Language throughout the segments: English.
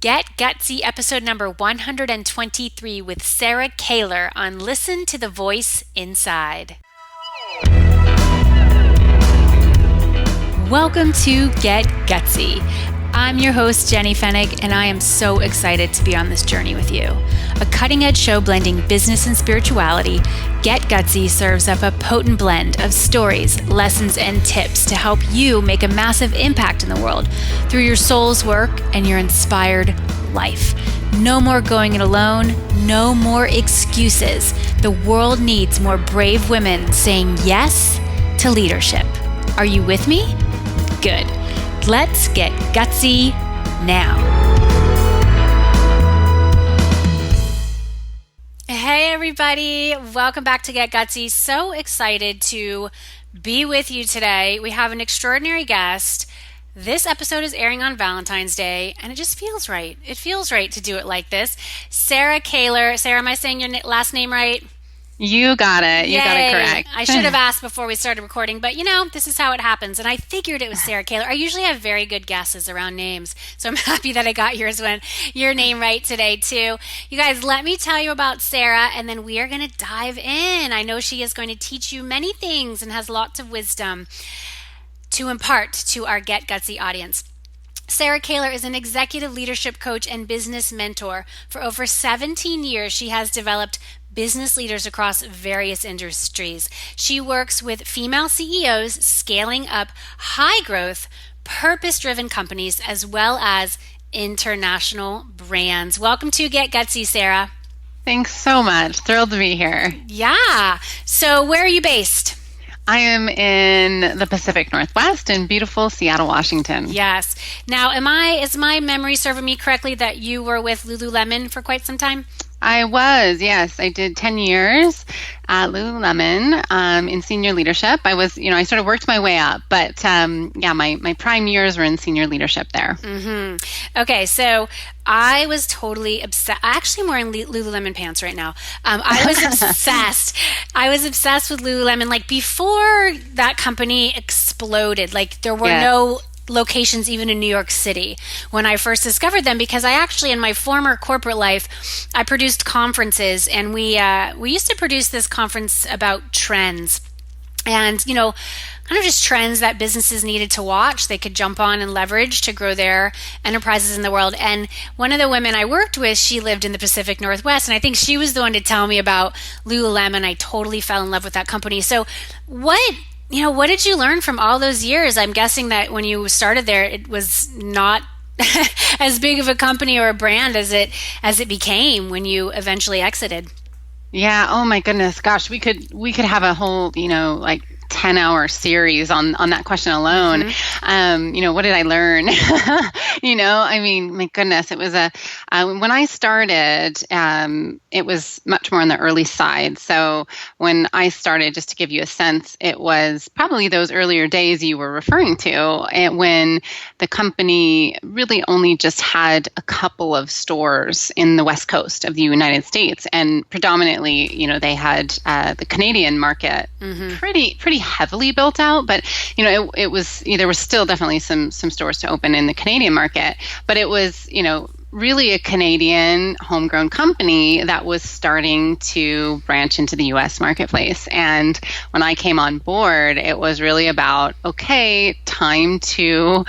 Get Gutsy, episode number 123 with Sarah Kaler on Listen to the Voice Inside. Welcome to Get Gutsy. I'm your host, Jenny Fennig, and I am so excited to be on this journey with you. A cutting-edge show blending business and spirituality, Get Gutsy serves up a potent blend of stories, lessons, and tips to help you make a massive impact in the world through your soul's work and your inspired life. No more going it alone, no more excuses. The world needs more brave women saying yes to leadership. Are you with me? Good. Let's get gutsy now. Hey everybody, welcome back to Get Gutsy. So excited to be with you today. We have an extraordinary guest. This episode is airing on Valentine's Day, and it just feels right. It feels right to do it like this. Sarah Kaler. Sarah, am I saying your last name right? You got it. You got it correct. I should have asked before we started recording, but this is how it happens. And I figured it was Sarah Kaler. I usually have very good guesses around names, so I'm happy that I got your name right today too. You guys, let me tell you about Sarah, and then we are going to dive in. I know she is going to teach you many things and has lots of wisdom to impart to our Get Gutsy audience. Sarah Kaler is an executive leadership coach and business mentor. For over 17 years, she has developed business leaders across various industries. She works with female CEOs scaling up high-growth, purpose-driven companies as well as international brands. Welcome to Get Gutsy, Sarah. Thanks so much. Thrilled to be here. Yeah. So where are you based? I am in the Pacific Northwest in beautiful Seattle, Washington. Yes. Now, is my memory serving me correctly that you were with Lululemon for quite some time? I was, yes. I did 10 years at Lululemon in senior leadership. I was, I sort of worked my way up, but my prime years were in senior leadership there. Mm-hmm. Okay, so I was totally obsessed. Actually, I'm wearing Lululemon pants right now. I was obsessed. I was obsessed with Lululemon. Like before that company exploded, like there were no locations even in New York City when I first discovered them, because I actually, in my former corporate life, I produced conferences, and we used to produce this conference about trends and kind of just trends that businesses needed to watch, they could jump on and leverage to grow their enterprises in the world. And one of the women I worked with, she lived in the Pacific Northwest, and I think she was the one to tell me about Lululemon. I totally fell in love with that company. So what did you learn from all those years? I'm guessing that when you started there, it was not as big of a company or a brand as it became when you eventually exited. Yeah. Oh my goodness. Gosh, we could have a whole, 10-hour series on that question alone. Mm-hmm. What did I learn? My goodness, it was when I started, it was much more on the early side. So when I started, just to give you a sense, it was probably those earlier days you were referring to, when the company really only just had a couple of stores in the West Coast of the United States. And predominantly, they had the Canadian market pretty heavily built out, but it was there was still definitely some stores to open in the Canadian market, but it was really a Canadian homegrown company that was starting to branch into the US marketplace. And when I came on board, it was really about, okay, time to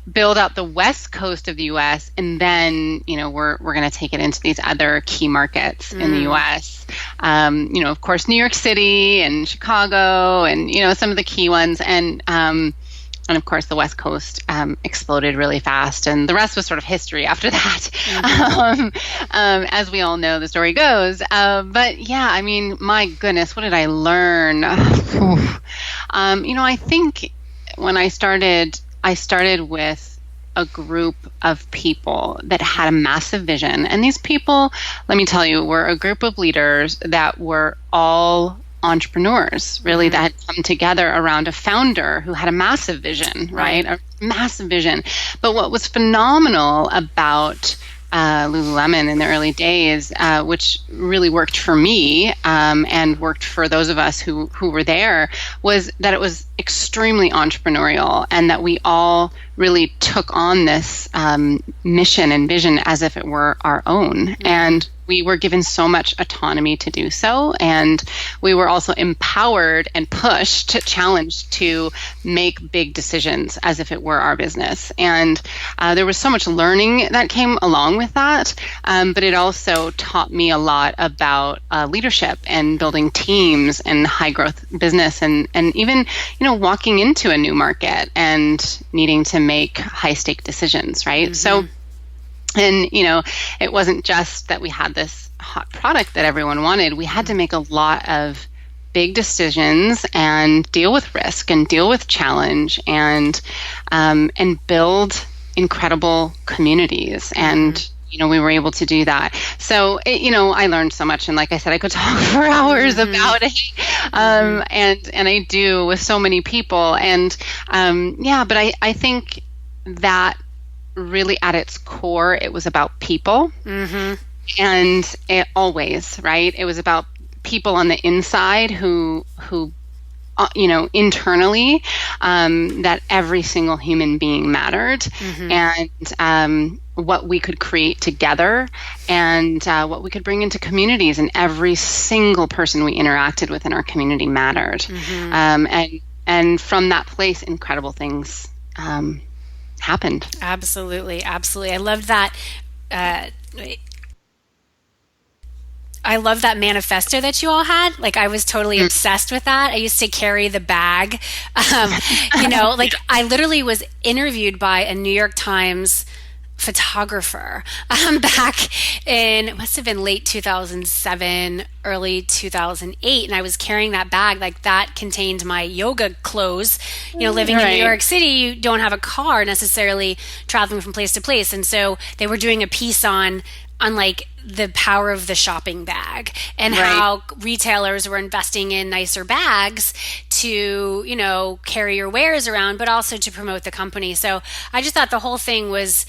build out the West Coast of the US, and then we're going to take it into these other key markets in the US. Of course, New York City and Chicago and some of the key ones, and of course, the West Coast exploded really fast, and the rest was sort of history after that. Mm-hmm. As we all know, the story goes. But yeah, my goodness, what did I learn? I think when I started with a group of people that had a massive vision. And these people, let me tell you, were a group of leaders that were all entrepreneurs, really, that had come together around a founder who had a massive vision, right? A massive vision. But what was phenomenal about Lululemon in the early days, which really worked for me and worked for those of us who were there, was that it was extremely entrepreneurial, and that we all really took on this mission and vision as if it were our own. And we were given so much autonomy to do so, and we were also empowered and pushed, challenged to make big decisions as if it were our business. And there was so much learning that came along with that, but it also taught me a lot about leadership and building teams and high growth business, and even walking into a new market and needing to make high stake decisions, right? So. And, it wasn't just that we had this hot product that everyone wanted. We had to make a lot of big decisions and deal with risk and deal with challenge and build incredible communities. And, we were able to do that. So, I learned so much. And like I said, I could talk for hours about it. And I do with so many people. And, but I think that really at its core, it was about people. And it always, right? It was about people on the inside who internally, that every single human being mattered, and what we could create together, and what we could bring into communities, and every single person we interacted with in our community mattered. And from that place, incredible things happened. Absolutely. I loved that. I love that manifesto that you all had. Like, I was totally obsessed with that. I used to carry the bag. I literally was interviewed by a New York Times photographer back in, it must have been late 2007, early 2008. And I was carrying that bag, like that contained my yoga clothes. Living in New York City, you don't have a car necessarily, traveling from place to place. And so they were doing a piece on like the power of the shopping bag, and how retailers were investing in nicer bags to, carry your wares around, but also to promote the company. So I just thought the whole thing was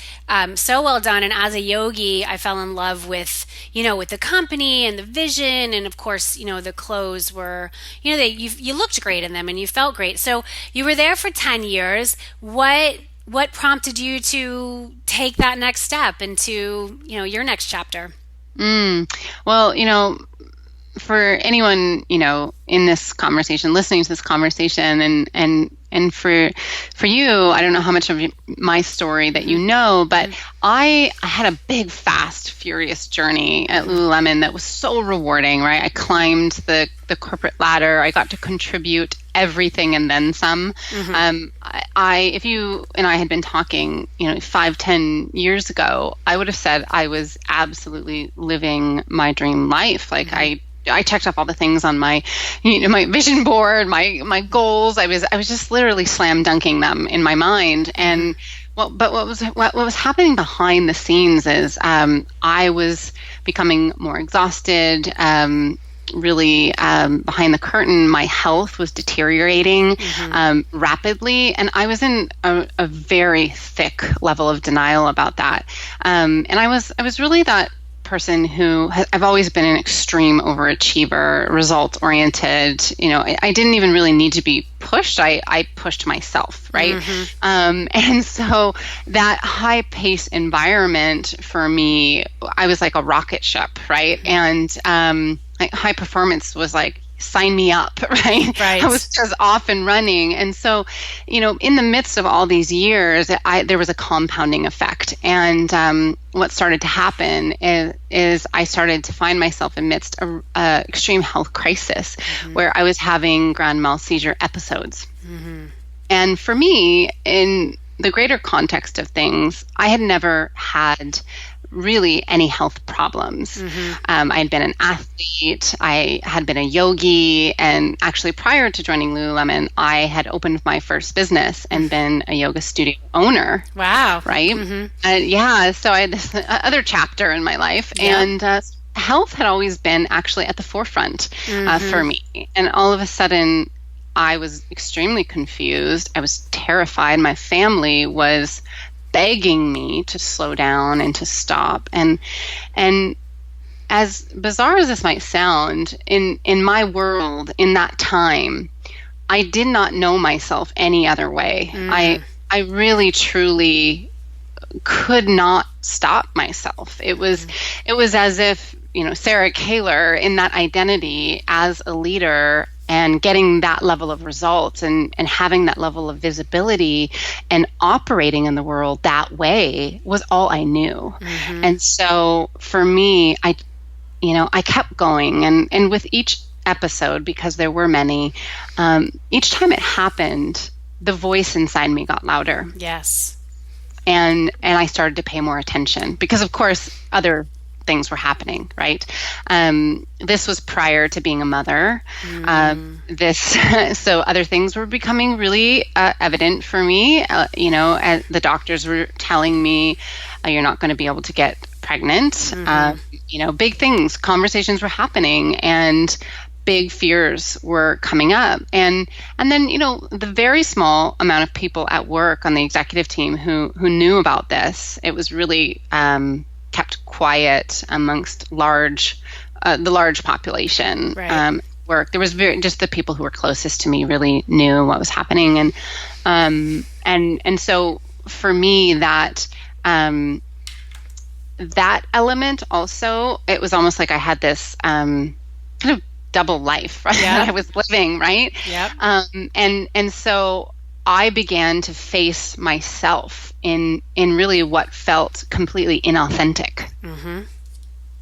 so well done. And as a yogi, I fell in love with, with the company and the vision. And of course, the clothes were, you looked great in them and you felt great. So you were there for 10 years. What prompted you to take that next step into, your next chapter? Well, for anyone, in this conversation, listening to this conversation, and for you, I don't know how much of my story that you know, but I had a big, fast, furious journey at Lululemon that was so rewarding, right? I climbed the corporate ladder. I got to contribute everything and then some. If you and I had been talking, 5-10 years ago, I would have said I was absolutely living my dream life. Like I checked off all the things on my, my vision board, my goals. I was just literally slam dunking them in my mind. And what was happening behind the scenes is I was becoming more exhausted. Really, behind the curtain, my health was deteriorating rapidly, and I was in a very thick level of denial about that. And I was really that person who I've always been an extreme overachiever, result oriented. I didn't even really need to be pushed. I pushed myself, right? And so that high pace environment for me, I was like a rocket ship, right? And high performance was like, sign me up, right? I was just off and running. And so, in the midst of all these years, there was a compounding effect. And what started to happen is I started to find myself amidst a extreme health crisis where I was having grand mal seizure episodes. And for me, in the greater context of things, I had never had really any health problems. I had been an athlete, I had been a yogi, and actually prior to joining Lululemon, I had opened my first business and been a yoga studio owner. Wow. Right? So I had this other chapter in my life, and health had always been actually at the forefront for me. And all of a sudden, I was extremely confused. I was terrified. My family was begging me to slow down and to stop. And as bizarre as this might sound, in my world, in that time, I did not know myself any other way. I really truly could not stop myself. It was as if, Sarah Kaler, in that identity as a leader and getting that level of results and having that level of visibility and operating in the world that way was all I knew. And so for me, I kept going, and with each episode, because there were many, each time it happened, the voice inside me got louder. Yes. And I started to pay more attention because, of course, other things were happening, right? This was prior to being a mother. So other things were becoming really evident for me. As the doctors were telling me, you're not going to be able to get pregnant. Big things, conversations were happening, and big fears were coming up. And then, the very small amount of people at work on the executive team who knew about this, it was really kept quiet amongst the large population. Right. Work. There was just the people who were closest to me really knew what was happening. And so for me, that element also, it was almost like I had this kind of double life, right? Yeah. That I was living, right? Yep. And so I began to face myself in really what felt completely inauthentic.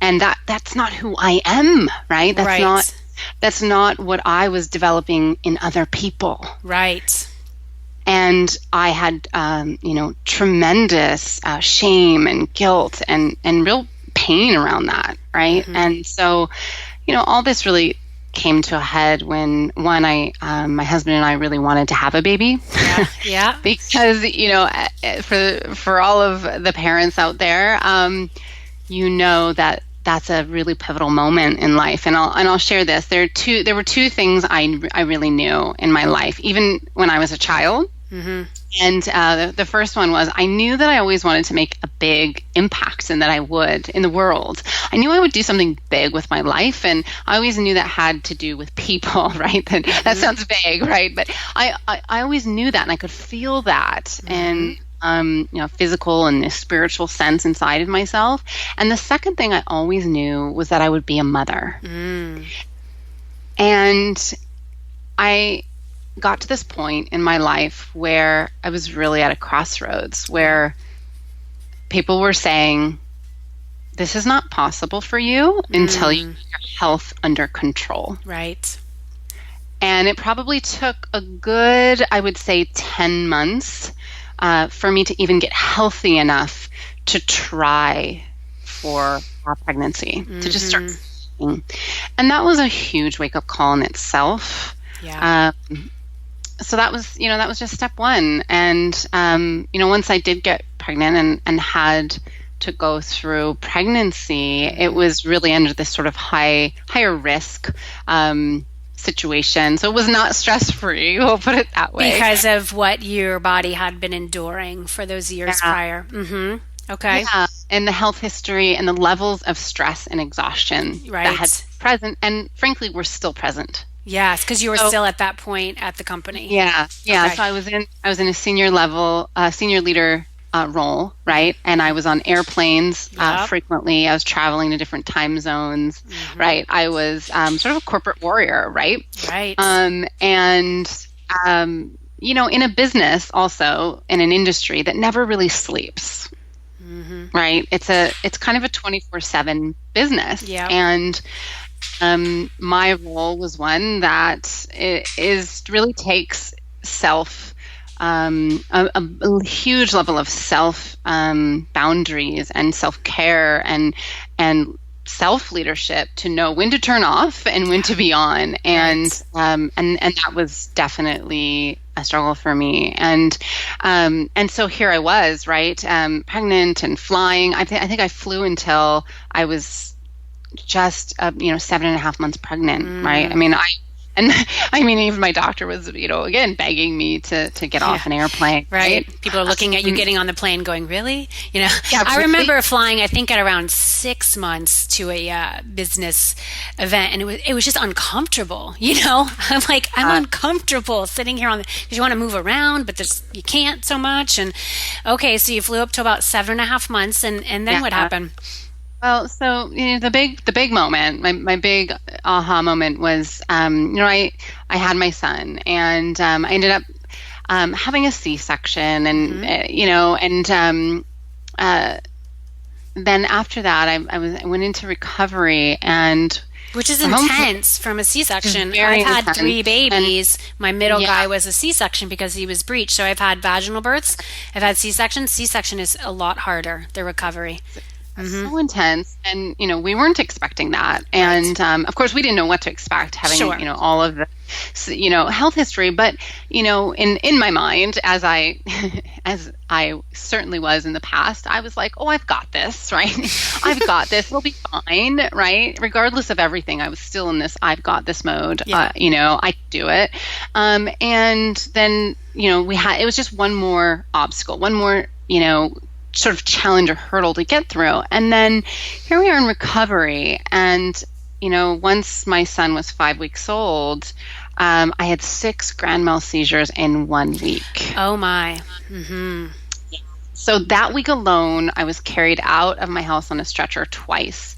And that's not who I am, right? That's not what I was developing in other people. Right. And I had, tremendous shame and guilt and real pain around that, right? And so, all this really came to a head when my husband and I really wanted to have a baby. Yeah. Because, for all of the parents out there, that's a really pivotal moment in life. And I'll share this. There were two things I really knew in my life, even when I was a child. And the first one was, I knew that I always wanted to make a big impact, and that I would in the world. I knew I would do something big with my life, and I always knew that had to do with people, right? That sounds vague, right? But I always knew that, and I could feel that, and physical and a spiritual sense inside of myself. And the second thing I always knew was that I would be a mother. And I got to this point in my life where I was really at a crossroads, where people were saying, this is not possible for you until you get your health under control. Right. And it probably took a good, I would say, 10 months for me to even get healthy enough to try for a pregnancy, to just start thinking. And that was a huge wake-up call in itself. Yeah. So that was just step one. And, once I did get pregnant and had to go through pregnancy, it was really under this sort of higher risk situation. So it was not stress-free, we'll put it that way. Because of what your body had been enduring for those years prior. Okay. Yeah. And the health history and the levels of stress and exhaustion that had been present, and frankly, were still present. Yes, because you were still at that point at the company. Yeah. Okay. So I was in a senior leader role, right? And I was on airplanes frequently. I was traveling to different time zones, right? I was sort of a corporate warrior, right? Right. In a business, also in an industry that never really sleeps, right? It's kind of a 24/7 business, and my role was one that really takes self, a huge level of self boundaries and self-care and self-leadership to know when to turn off and when to be on. And that was definitely a struggle for me. And so here I was, right, pregnant and flying. I think I flew until I was just 7.5 months pregnant, right? I mean, And I mean, even my doctor was, again, begging me to get off an airplane. Right. People are looking at you getting on the plane going, really? Yeah, I really? remember flying, I think at around 6 months to a business event, and it was just uncomfortable. I'm like, I'm uncomfortable sitting here because you want to move around, but you can't so much. And okay, so you flew up to about 7.5 months, and then what happened? Well, so the big moment, my big aha moment was, I had my son, and I ended up having a C-section, and then after that, I went into recovery, and which is intense from a C-section. I've had intense. 3 babies. My middle guy was a C-section because he was breech. So I've had vaginal births. I've had C-sections. C-section is a lot harder, the recovery. So intense, and we weren't expecting that, and of course we didn't know what to expect, having all of the health history, but in my mind, as I certainly was in the past, I was like, oh, I've got this, right? I've got this, it'll be fine, right? Regardless of everything, I was still in this I've got this mode. I can do it, and then it was just one more obstacle, one more sort of challenge or hurdle to get through. And then here we are in recovery. And, once my son was 5 weeks old, I had 6 grand mal seizures in 1 week. Oh my. Mm-hmm. So that week alone, I was carried out of my house on a stretcher twice.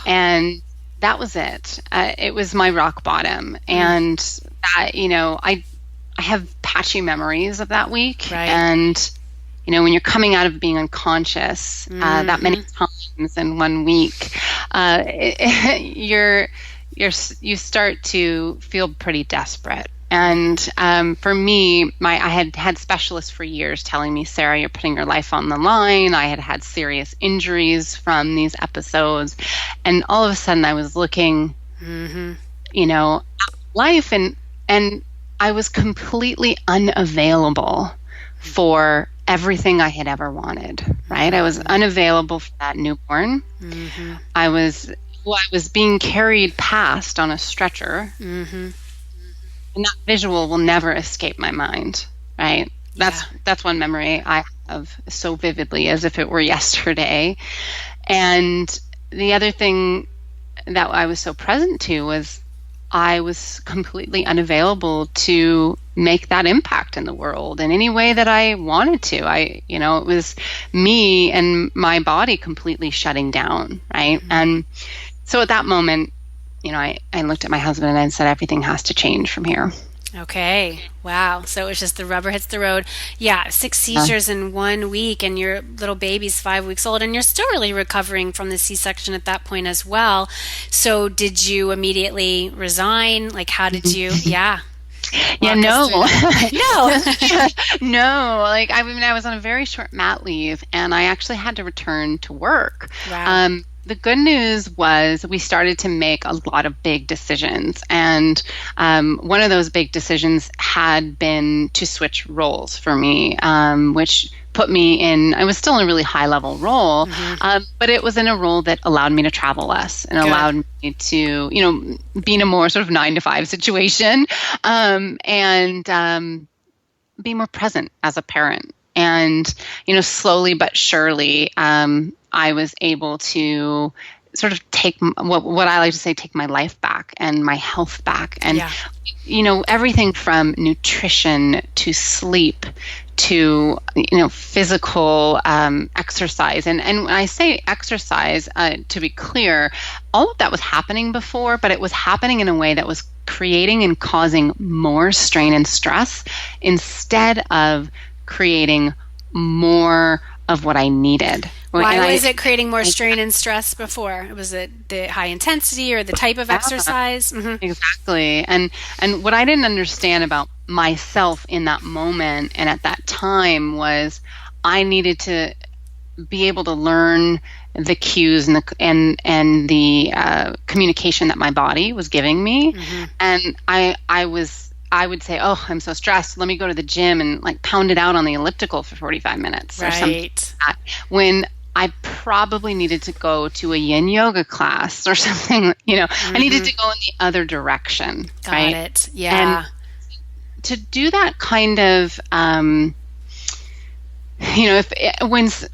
And that was it. It was my rock bottom. And that, I have patchy memories of that week. Right. And when you're coming out of being unconscious that many times in 1 week, you start to feel pretty desperate. And for me, I had specialists for years telling me, Sarah, you're putting your life on the line. I had serious injuries from these episodes, and all of a sudden, I was looking, at life, and I was completely unavailable for everything I had ever wanted, right? I was unavailable for that newborn. I was being carried past on a stretcher, and that visual will never escape my mind, right? That's one memory I have so vividly, as if it were yesterday. And the other thing that I was so present to was I was completely unavailable to make that impact in the world in any way that I wanted to. It was me and my body completely shutting down, right? And so at that moment, I looked at my husband and I said, everything has to change from here. Okay. Wow. So it was just the rubber hits the road. Yeah. 6 seizures in 1 week, and your little baby's 5 weeks old, and you're still really recovering from the C-section at that point as well. So did you immediately resign? Like, how did you? Yeah. Yeah, no. No. No. Like, I was on a very short mat leave, and I actually had to return to work. Wow. The good news was we started to make a lot of big decisions. And one of those big decisions had been to switch roles for me, which put me I was still in a really high level role, but it was in a role that allowed me to travel less and allowed me to, be in a more sort of 9-to-5 situation, and be more present as a parent. And, slowly but surely, I was able to sort of take what I like to say, take my life back and my health back. And, everything from nutrition to sleep to, physical exercise. And when I say exercise, to be clear, all of that was happening before, but it was happening in a way that was creating and causing more strain and stress instead of creating more of what I needed. Why was it creating more strain and stress before? Was it the high intensity or the type of exercise? Exactly. And what I didn't understand about myself in that moment and at that time was I needed to be able to learn the cues and the communication that my body was giving me. And I would say, oh, I'm so stressed. Let me go to the gym and pound it out on the elliptical for 45 minutes or something like that. When I probably needed to go to a yin yoga class or something, I needed to go in the other direction. Got right? it. Yeah. And to do that kind of, if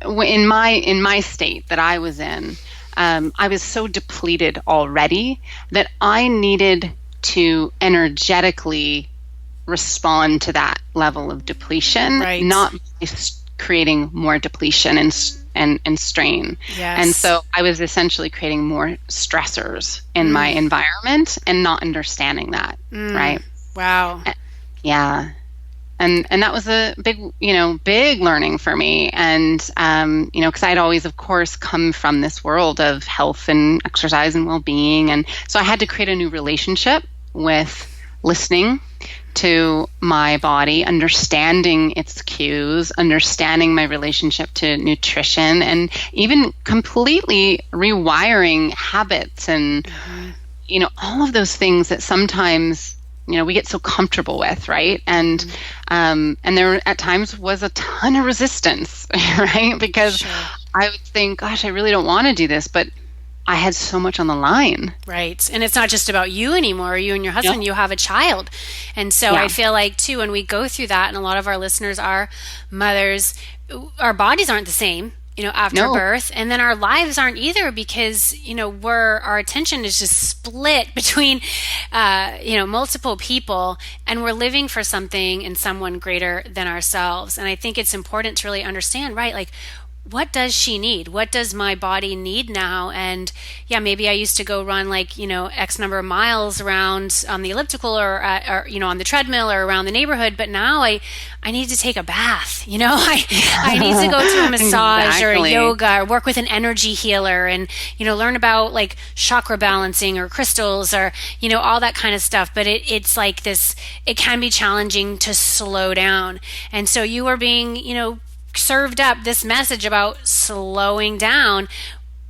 in my state that I was in, I was so depleted already that I needed to energetically respond to that level of depletion, Right. not by creating more depletion and strain. Yes. And so I was essentially creating more stressors in my environment and not understanding that, right? Wow. Yeah. And that was a big learning for me. And, because I'd always, of course, come from this world of health and exercise and well-being. And so I had to create a new relationship with listening to my body, understanding its cues, understanding my relationship to nutrition, and even completely rewiring habits and, all of those things that sometimes we get so comfortable with, right? And there at times was a ton of resistance, right? Because Sure. I would think, gosh, I really don't want to do this, but I had so much on the line. Right. And it's not just about you anymore, you and your husband, you have a child. And so I feel like too, when we go through that, and a lot of our listeners are mothers, our bodies aren't the same, after birth, and then our lives aren't either, because, our attention is just split between, multiple people, and we're living for something and someone greater than ourselves. And I think it's important to really understand, right? Like, what does she need? What does my body need now? And maybe I used to go run X number of miles around on the elliptical or on the treadmill or around the neighborhood. But now I need to take a bath. I need to go to a massage or a yoga or work with an energy healer and, learn about like chakra balancing or crystals or, all that kind of stuff. But it's like this, it can be challenging to slow down. And so you are being, served up this message about slowing down,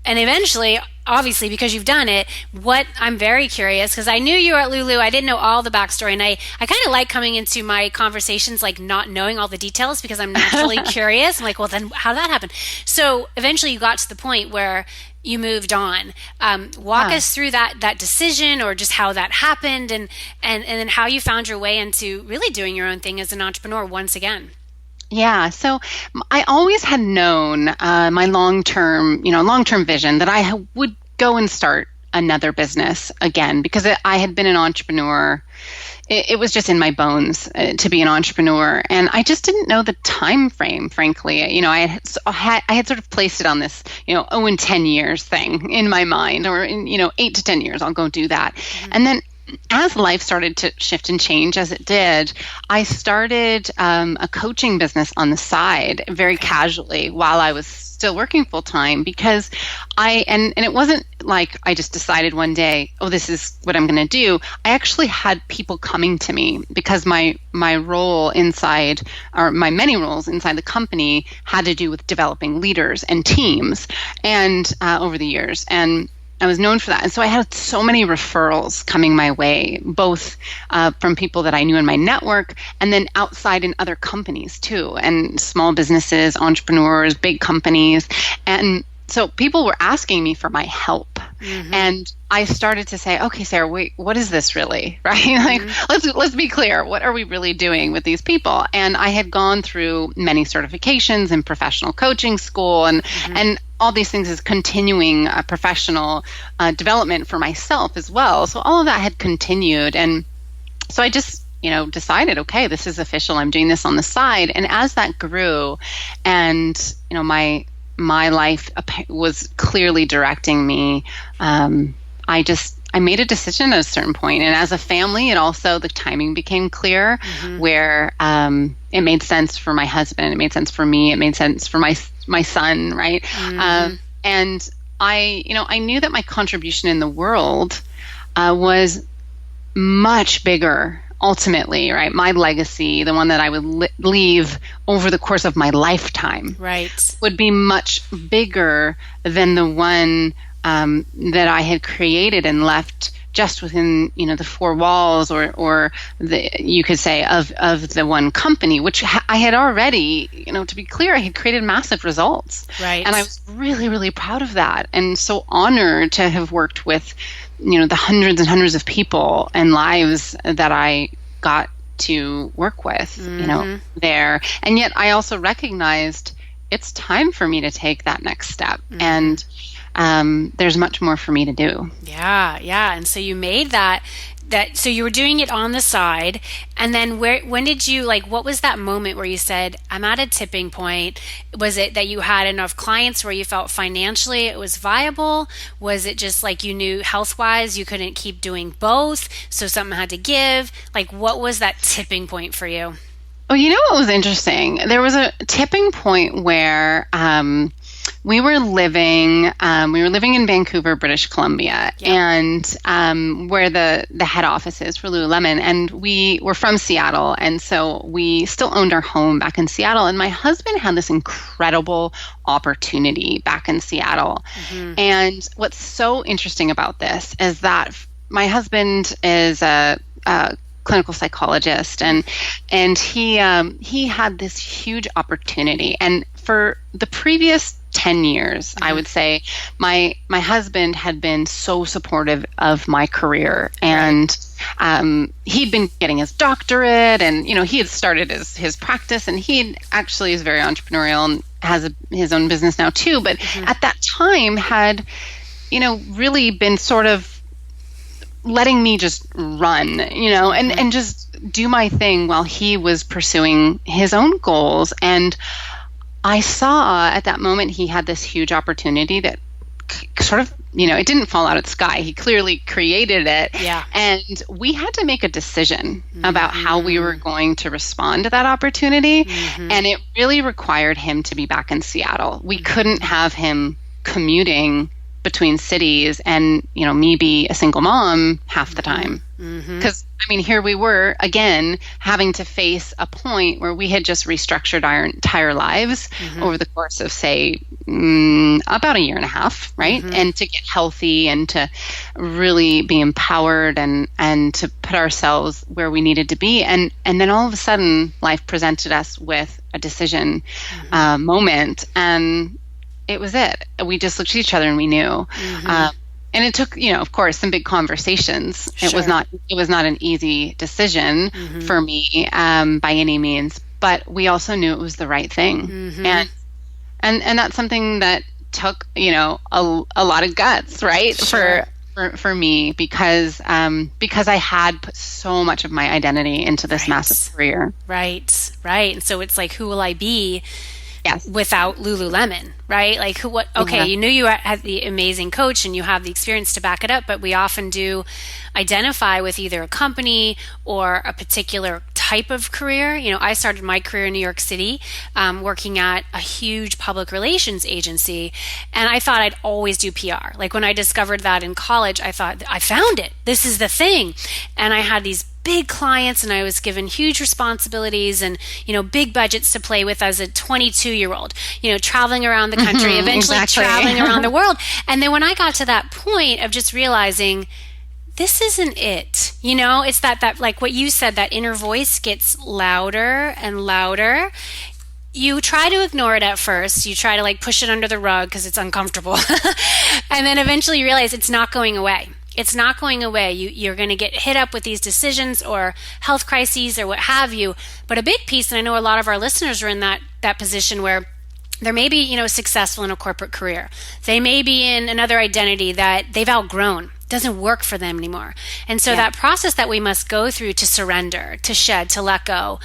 and eventually, obviously, because you've done it, what I'm very curious, because I knew you were at Lulu, I didn't know all the backstory, and I kind of like coming into my conversations like not knowing all the details, because I'm naturally curious. I'm like, well, then how did that happen? So eventually you got to the point where you moved on. Walk us through that decision, or just how that happened, and then how you found your way into really doing your own thing as an entrepreneur once again. Yeah. So I always had known my long-term vision that I would go and start another business again, because I had been an entrepreneur. It was just in my bones to be an entrepreneur, and I just didn't know the time frame. Frankly, I had sort of placed it on this, in 10 years thing in my mind, or in 8 to 10 years I'll go do that, and then. As life started to shift and change, as it did, I started a coaching business on the side very casually while I was still working full time, because and it wasn't like I just decided one day, oh, this is what I'm going to do. I actually had people coming to me because my role inside, or my many roles inside the company, had to do with developing leaders and teams, and over the years, and I was known for that. And so I had so many referrals coming my way, both from people that I knew in my network, and then outside in other companies too, and small businesses, entrepreneurs, big companies. And so people were asking me for my help. Mm-hmm. And I started to say, okay, Sarah, wait, what is this really? Right? Like, let's be clear. What are we really doing with these people? And I had gone through many certifications in professional coaching school, and all these things is continuing professional development for myself as well. So all of that had continued. And so I just, decided, okay, this is official. I'm doing this on the side. And as that grew, and, my life was clearly directing me, I made a decision at a certain point. And as a family, the timing became clear, where it made sense for my husband, it made sense for me, it made sense for my son, right? And I knew that my contribution in the world was much bigger ultimately, right? My legacy, the one that I would leave over the course of my lifetime, right, would be much bigger than the one that I had created and left just within, the four walls or you could say of the one company, which I had already, to be clear, I had created massive results. Right. And I was really, really proud of that. And so honored to have worked with, the hundreds and hundreds of people and lives that I got to work with, there. And yet I also recognized it's time for me to take that next step. And there's much more for me to do. Yeah. And so you made that, so you were doing it on the side. And then when did you, what was that moment where you said, I'm at a tipping point? Was it that you had enough clients where you felt financially it was viable? Was it just you knew health-wise you couldn't keep doing both, so something had to give? What was that tipping point for you? Oh, what was interesting? There was a tipping point where we were living in Vancouver, British Columbia, and where the head office is for Lululemon, and we were from Seattle, and so we still owned our home back in Seattle, and my husband had this incredible opportunity back in Seattle. And what's so interesting about this is that my husband is a clinical psychologist, and he had this huge opportunity. And for the previous 10 years, I would say my husband had been so supportive of my career, and he'd been getting his doctorate, and he had started his practice, and he actually is very entrepreneurial and has his own business now too, but at that time had really been sort of letting me just run, and just do my thing while he was pursuing his own goals. And I saw at that moment he had this huge opportunity that sort of, it didn't fall out of the sky. He clearly created it. Yeah. And we had to make a decision about how we were going to respond to that opportunity. And it really required him to be back in Seattle. We couldn't have him commuting between cities and, me be a single mom half the time. Because, here we were, again, having to face a point where we had just restructured our entire lives over the course of, say, about a year and a half, right? And to get healthy and to really be empowered and to put ourselves where we needed to be. And then all of a sudden, life presented us with a decision moment, and it was it. We just looked at each other and we knew. And it took, of course, some big conversations. Sure. It was not an easy decision for me by any means, but we also knew it was the right thing. And that's something that took, a lot of guts, right? Sure. For me, because I had put so much of my identity into this massive career. Right. And so it's who will I be? Yes. Without Lululemon, right? You knew you had the amazing coach and you have the experience to back it up, but we often do identify with either a company or a particular type of career. I started my career in New York City, working at a huge public relations agency, and I thought I'd always do PR. When I discovered that in college, I thought, I found it. This is the thing. And I had these big clients, and I was given huge responsibilities and, big budgets to play with as a 22-year-old, traveling around the country, eventually traveling around the world. And then when I got to that point of just realizing this isn't it, it's that what you said, that inner voice gets louder and louder. You try to ignore it at first. You try to push it under the rug because it's uncomfortable. And then eventually you realize it's not going away. It's not going away. You're going to get hit up with these decisions or health crises or what have you. But a big piece, and I know a lot of our listeners are in that position where they may be, successful in a corporate career. They may be in another identity that they've outgrown. Doesn't work for them anymore. And so that process that we must go through to surrender, to shed, to let go,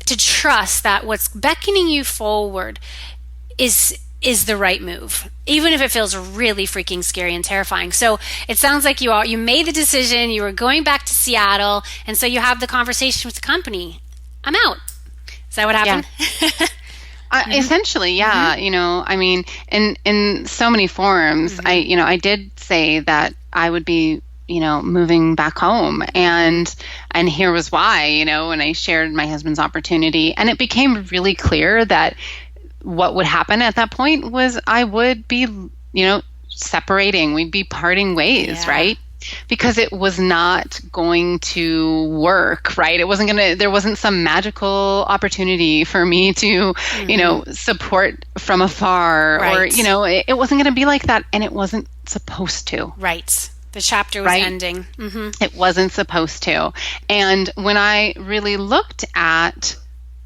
to trust that what's beckoning you forward is the right move, even if it feels really freaking scary and terrifying. So it sounds like you made the decision, you were going back to Seattle, and so you have the conversation with the company. I'm out. Is that what happened? Yeah. Essentially, yeah. In so many forums, I did say that I would be, moving back home, and here was why, when I shared my husband's opportunity, and it became really clear that what would happen at that point was I would be, separating. We'd be parting ways, right? Because it was not going to work, right? There wasn't some magical opportunity for me to, support from afar, or, it wasn't going to be like that, and it wasn't supposed to. Right. The chapter was ending. Mm-hmm. It wasn't supposed to. And when I really looked at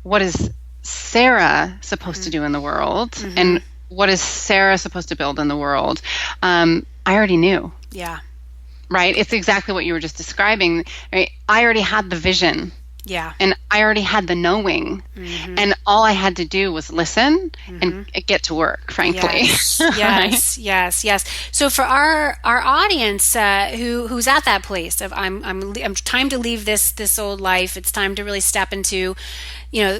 what is Sarah supposed to do in the world, and what is Sarah supposed to build in the world, I already knew. Yeah. Right? It's exactly what you were just describing. Right? I already had the vision. Yeah. And I already had the knowing. And all I had to do was listen and get to work, frankly. Yes. Yes. Yes. Yes. So for our audience who's at that place of I'm time to leave this old life. It's time to really step into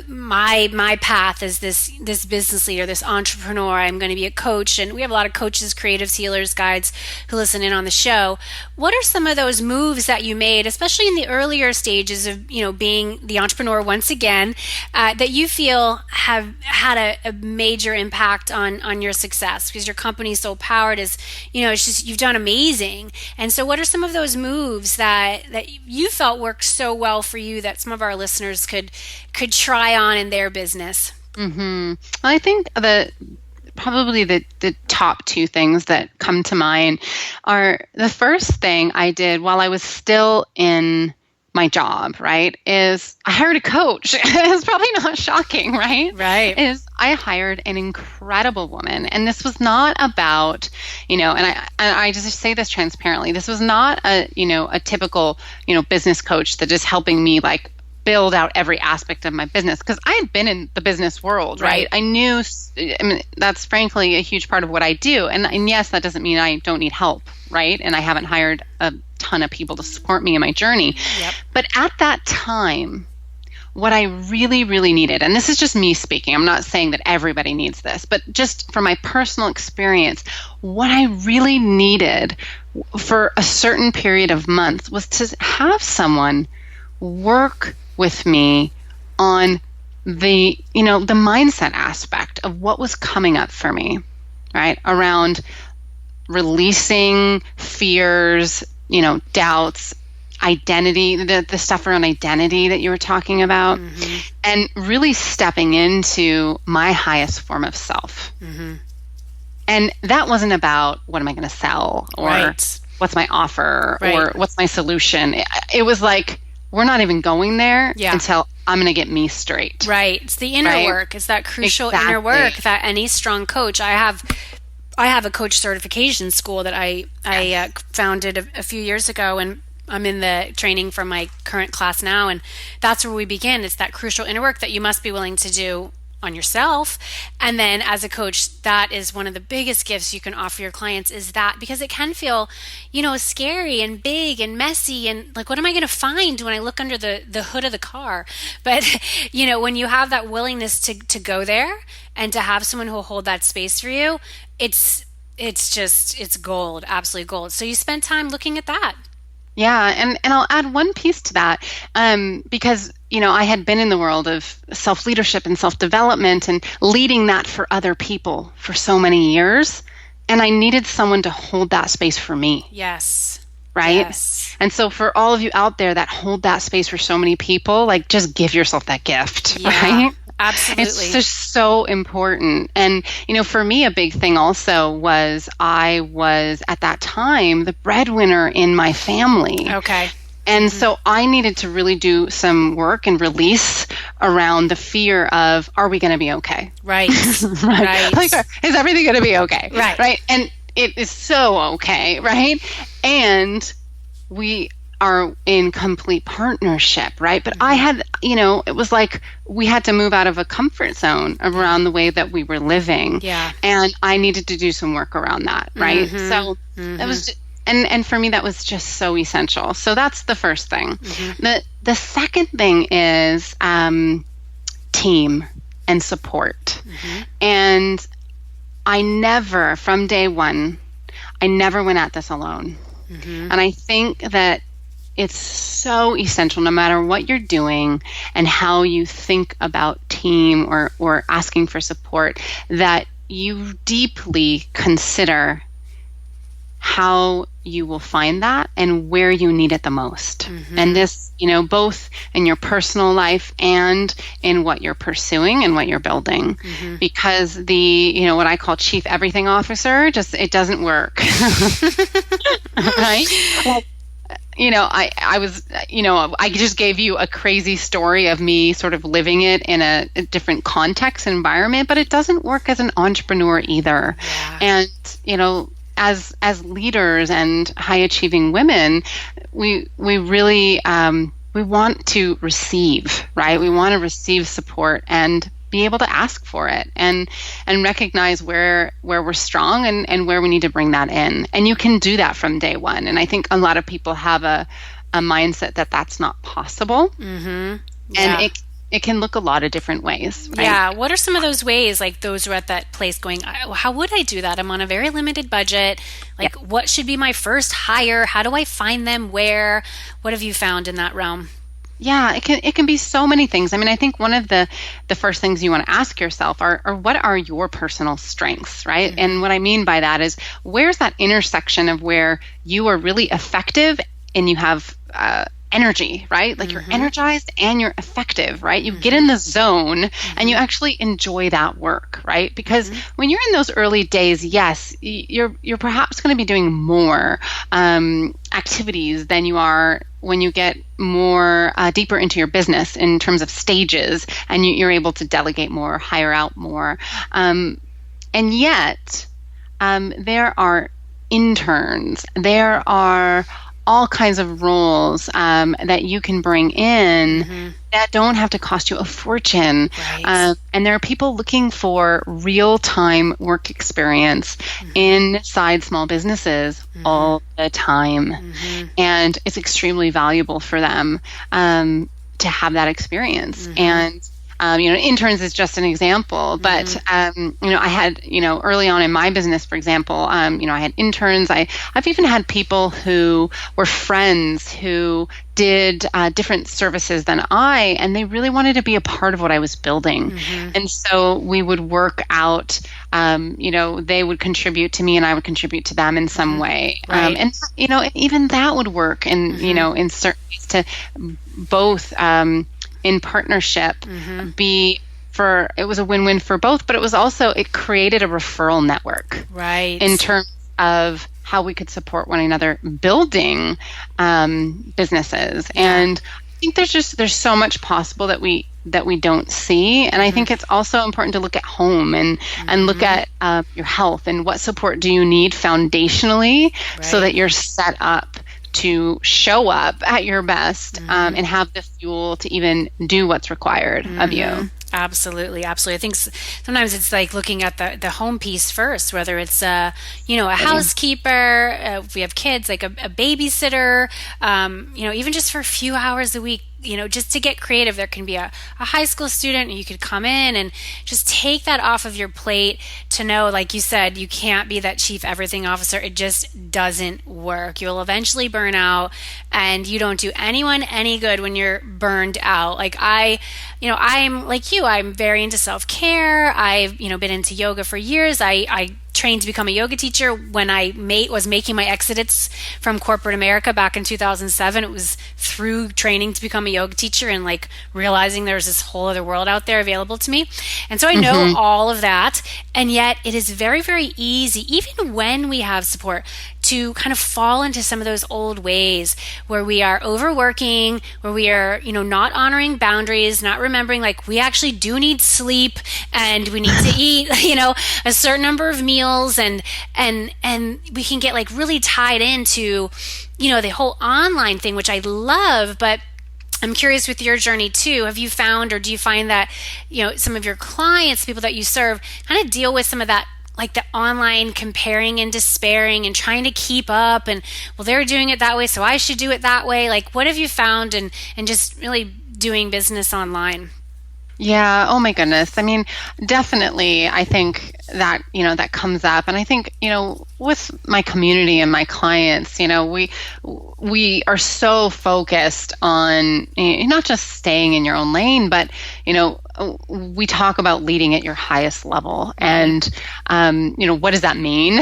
my path as this business leader, this entrepreneur. I'm going to be a coach, and we have a lot of coaches, creatives, healers, guides who listen in on the show. What are some of those moves that you made, especially in the earlier stages of being the entrepreneur once again, that you feel have had a major impact on your success? Because your company's so powered, it's just you've done amazing. And so, what are some of those moves that you felt worked so well for you that some of our listeners could try on in their business? Well, I think probably the top two things that come to mind are, the first thing I did while I was still in my job, right, is I hired a coach. It's probably not shocking, right? Right. Is I hired an incredible woman. And this was not about, and I just say this transparently, this was not a typical, business coach that is helping me like build out every aspect of my business, because I had been in the business world, right? I knew, that's frankly a huge part of what I do. And yes, that doesn't mean I don't need help, right? And I haven't hired a ton of people to support me in my journey. Yep. But at that time, what I really, really needed, and this is just me speaking, I'm not saying that everybody needs this, but just from my personal experience, what I really needed for a certain period of months was to have someone work with me on the mindset aspect of what was coming up for me, right? Around releasing fears, doubts, identity, the stuff around identity that you were talking about, and really stepping into my highest form of self. And that wasn't about what am I going to sell, or what's my offer, or what's my solution. It was like, we're not even going there until I'm going to get me straight. Right. It's the inner work. It's that crucial inner work that any strong coach. I have a coach certification school that I founded a few years ago, and I'm in the training for my current class now, and that's where we begin. It's that crucial inner work that you must be willing to do on yourself. And then as a coach, that is one of the biggest gifts you can offer your clients, is that, because it can feel, scary and big and messy, and like, what am I going to find when I look under the hood of the car? But, when you have that willingness to go there and to have someone who will hold that space for you, it's gold, absolutely gold. So you spend time looking at that. Yeah, and I'll add one piece to that, because I had been in the world of self-leadership and self-development and leading that for other people for so many years, and I needed someone to hold that space for me. Yes. Right? Yes. And so for all of you out there that hold that space for so many people, like, just give yourself that gift, right? Absolutely. It's just so important. And, for me, a big thing also was I was, at that time, the breadwinner in my family. Okay. And so I needed to really do some work and release around the fear of, are we going to be okay? Right. Right. Like, is everything going to be okay? Right. And it is so okay, right? And we are in complete partnership, right? But I had, it was like we had to move out of a comfort zone around the way that we were living. Yeah. And I needed to do some work around that, right? So that was, and for me, that was just so essential. So that's the first thing. The second thing is team and support. And I never, from day one, I never went at this alone. And I think that it's so essential, no matter what you're doing and how you think about team or asking for support, that you deeply consider how you will find that and where you need it the most. And this, both in your personal life and in what you're pursuing and what you're building. Because the, what I call chief everything officer, it doesn't work. Right? Like, I just gave you a crazy story of me sort of living it in a different context and environment, but it doesn't work as an entrepreneur either. Yeah. And, as leaders and high achieving women, we really, we want to receive, right? We want to receive support and be able to ask for it and recognize where we're strong and where we need to bring that in. And you can do that from day one. And I think a lot of people have a mindset that that's not possible. Yeah. And it can look a lot of different ways. Right? Yeah. What are some of those ways, like those who are at that place going, how would I do that? I'm on a very limited budget. Like, what should be my first hire? How do I find them? Where? What have you found in that realm? Yeah, it can be so many things. I mean, I think one of the first things you want to ask yourself are what are your personal strengths, right? And what I mean by that is, where's that intersection of where you are really effective and you have energy, right? Like you're energized and you're effective, right? You get in the zone and you actually enjoy that work, right? Because when you're in those early days, yes, you're perhaps going to be doing more activities than you are when you get more deeper into your business in terms of stages, and you're able to delegate more, hire out more. And yet, there are interns, there are all kinds of roles that you can bring in that don't have to cost you a fortune. Right. And there are people looking for real-time work experience inside small businesses all the time. And it's extremely valuable for them to have that experience. And interns is just an example, but, I had, early on in my business, for example, I had interns. I've even had people who were friends who did different services than I, and they really wanted to be a part of what I was building. And so we would work out, they would contribute to me and I would contribute to them in some way. Right. And, even that would work in, in certain ways to both, in partnership it was a win-win for both, but it created a referral network, right? In terms of how we could support one another building businesses. And I think there's so much possible that we don't see. And I think it's also important to look at home and look at your health and what support do you need foundationally so that you're set up to show up at your best and have the fuel to even do what's required of you. Absolutely. I think sometimes it's like looking at the home piece first, whether it's a housekeeper, if we have kids, like a babysitter, even just for a few hours a week. Just to get creative, there can be a high school student, and you could come in and just take that off of your plate to know, like you said, you can't be that chief everything officer. It just doesn't work. You'll eventually burn out, and you don't do anyone any good when you're burned out. Like I'm like you, I'm very into self-care. I've, been into yoga for years. I trained to become a yoga teacher when I was making my exodus from corporate America back in 2007. It was through training to become a yoga teacher and like realizing there's this whole other world out there available to me. And so I know all of that. And yet it is very, very easy, even when we have support, to kind of fall into some of those old ways where we are overworking, where we are, not honoring boundaries, not remembering like we actually do need sleep and we need to eat, a certain number of meals, and we can get like really tied into, the whole online thing, which I love, but I'm curious with your journey too. Have you found, or do you find that, some of your clients, people that you serve, kind of deal with some of that, like the online comparing and despairing and trying to keep up, and well, they're doing it that way, so I should do it that way. Like, what have you found and just really doing business online? Yeah. Oh my goodness. I mean, definitely. I think that, that comes up. And I think, with my community and my clients, we are so focused on not just staying in your own lane, but, we talk about leading at your highest level. And, what does that mean?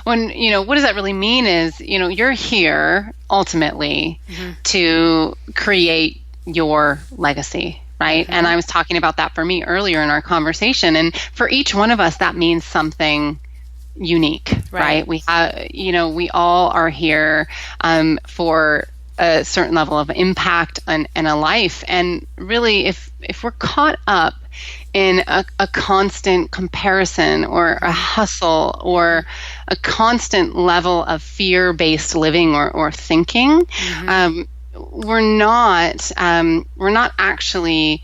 When, what does that really mean is, you're here ultimately to create your legacy. Right. And I was talking about that for me earlier in our conversation. And for each one of us, that means something unique, right? We have, we all are here for a certain level of impact and a life. And really, if we're caught up in a constant comparison or a hustle or a constant level of fear-based living or thinking, we're not actually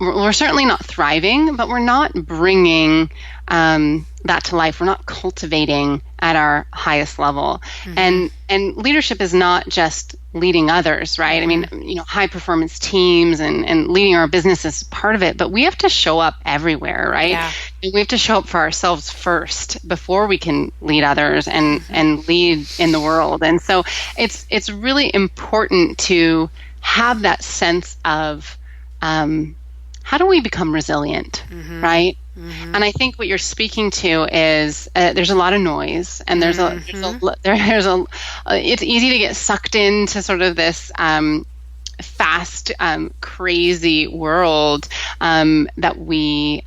we're certainly not thriving, but we're not bringing that to life. We're not cultivating at our highest level. And leadership is not just leading others, right? I mean, high performance teams and leading our business is part of it, but we have to show up everywhere, right? Yeah. And we have to show up for ourselves first before we can lead others and lead in the world. And so it's really important to have that sense of how do we become resilient, right? And I think what you're speaking to is there's a lot of noise, and it's easy to get sucked into sort of this fast, crazy world that we're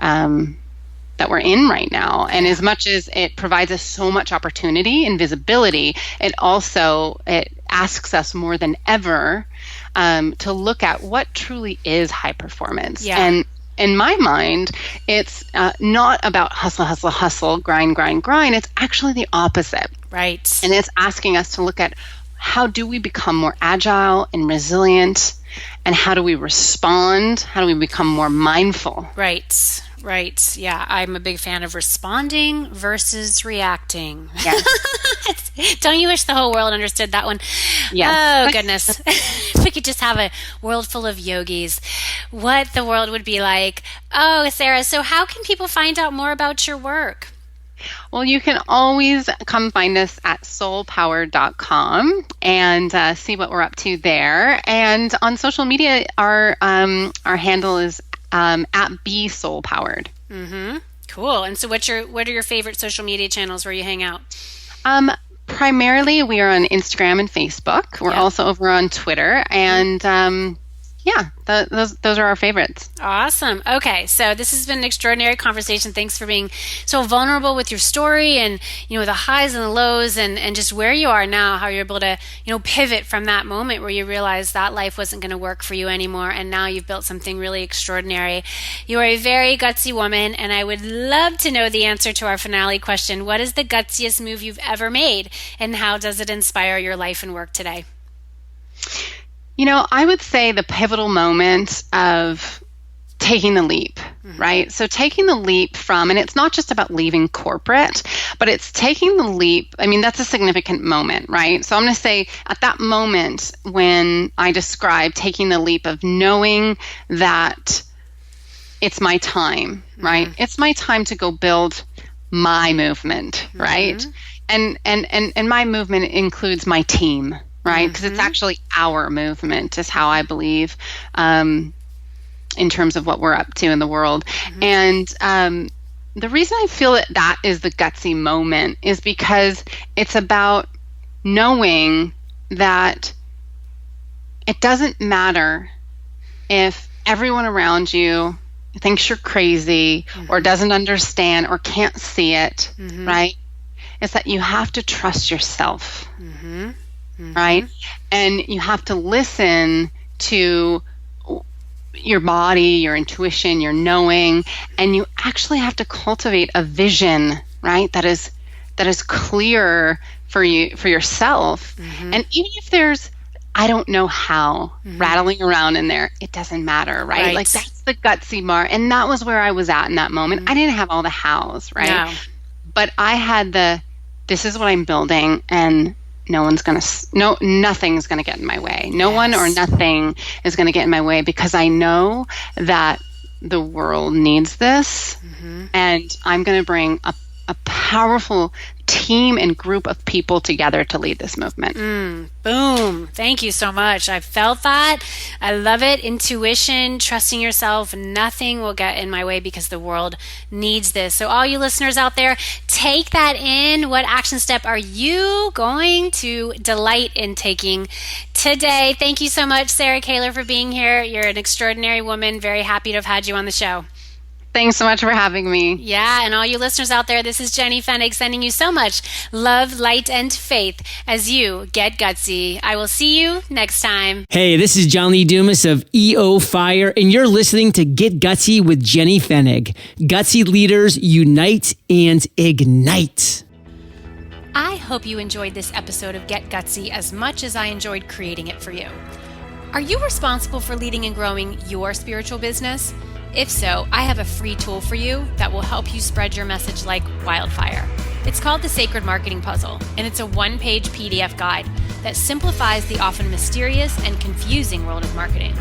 in right now. And as much as it provides us so much opportunity and visibility, it asks us more than ever to look at what truly is high performance. Yeah. And in my mind, it's not about hustle, grind. It's actually the opposite. Right. And it's asking us to look at how do we become more agile and resilient, and how do we respond? How do we become more mindful? Right. Yeah, I'm a big fan of responding versus reacting. Yes. Don't you wish the whole world understood that one? Yes. Oh, goodness. If we could just have a world full of yogis, what the world would be like. Oh, Sarah, so how can people find out more about your work? Well, you can always come find us at soulpower.com and see what we're up to there. And on social media, our handle is at Be Soul Powered. Cool. And so what are your favorite social media channels where you hang out? Primarily, we are on Instagram and Facebook. We're also over on Twitter. And those are our favorites. Awesome. Okay, so this has been an extraordinary conversation. Thanks for being so vulnerable with your story and, the highs and the lows and just where you are now, how you're able to, pivot from that moment where you realized that life wasn't going to work for you anymore, and now you've built something really extraordinary. You are a very gutsy woman, and I would love to know the answer to our finale question. What is the gutsiest move you've ever made, and how does it inspire your life and work today? I would say the pivotal moment of taking the leap, right? So taking the leap from, and it's not just about leaving corporate, but it's taking the leap. I mean, that's a significant moment, right? So I'm going to say at that moment when I describe taking the leap of knowing that it's my time, right? It's my time to go build my movement, right? And my movement includes my team, right? Because it's actually our movement is how I believe in terms of what we're up to in the world. And the reason I feel that is the gutsy moment is because it's about knowing that it doesn't matter if everyone around you thinks you're crazy or doesn't understand or can't see it, right? It's that you have to trust yourself. Right? And you have to listen to your body, your intuition, your knowing, and you actually have to cultivate a vision, right? That is clear for you, for yourself. And even if there's, I don't know how, rattling around in there, it doesn't matter, right? Like that's the gutsy part. And that was where I was at in that moment. I didn't have all the hows, right? No. But I had this is what I'm building, and nothing's going to get in my way. No one or nothing is going to get in my way, because I know that the world needs this, and I'm going to bring a powerful team and group of people together to lead this movement. Boom. Thank you so much. I felt that. I love it. Intuition, trusting yourself. Nothing will get in my way because the world needs this. So all you listeners out there, take that in. What action step are you going to delight in taking today? Thank you so much, Sarah Kaler, for being here. You're an extraordinary woman. Very happy to have had you on the show. Thanks so much for having me. Yeah, and all you listeners out there, this is Jenny Fennig sending you so much love, light, and faith as you get gutsy. I will see you next time. Hey, this is John Lee Dumas of EO Fire, and you're listening to Get Gutsy with Jenny Fennig. Gutsy leaders unite and ignite. I hope you enjoyed this episode of Get Gutsy as much as I enjoyed creating it for you. Are you responsible for leading and growing your spiritual business? If so, I have a free tool for you that will help you spread your message like wildfire. It's called the Sacred Marketing Puzzle, and it's a one-page PDF guide that simplifies the often mysterious and confusing world of marketing.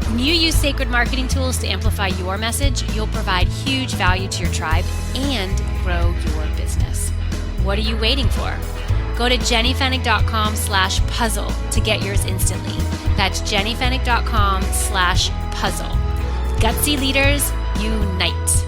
When you use sacred marketing tools to amplify your message, you'll provide huge value to your tribe and grow your business. What are you waiting for? Go to jennyfennig.com/puzzle to get yours instantly. That's jennyfennig.com/puzzle. Gutsy leaders, unite.